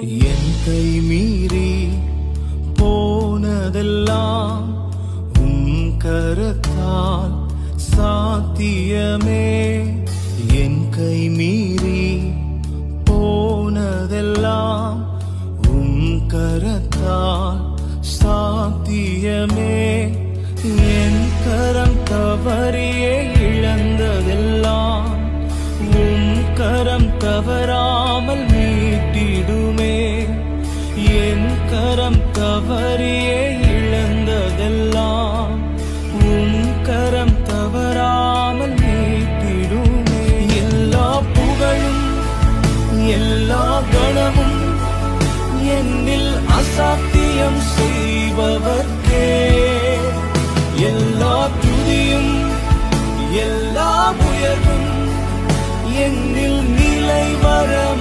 என் கை மீறி போனதெல்லாம் உம் கரத்தால் சாத்தியமே. என் கை மீறி போனதெல்லாம் உம் கரத்தால் சாத்தியமே. என் கரம் தவறியே இழந்ததெல்லாம் உம் கரம் தவறாமல் மீட்டிடுமே. என் கரம் தவறியே இழந்ததெல்லாம் உம் கரம் தவறாமல் மீட்டிடுமே. எல்லா புகழும் எல்லா கணமும் என்னில் அசாத்தியம் செய்பவர்க்கே. எல்லா துதியும் எல்லா உயர்வும் என்னில் நிலைவரமானவர்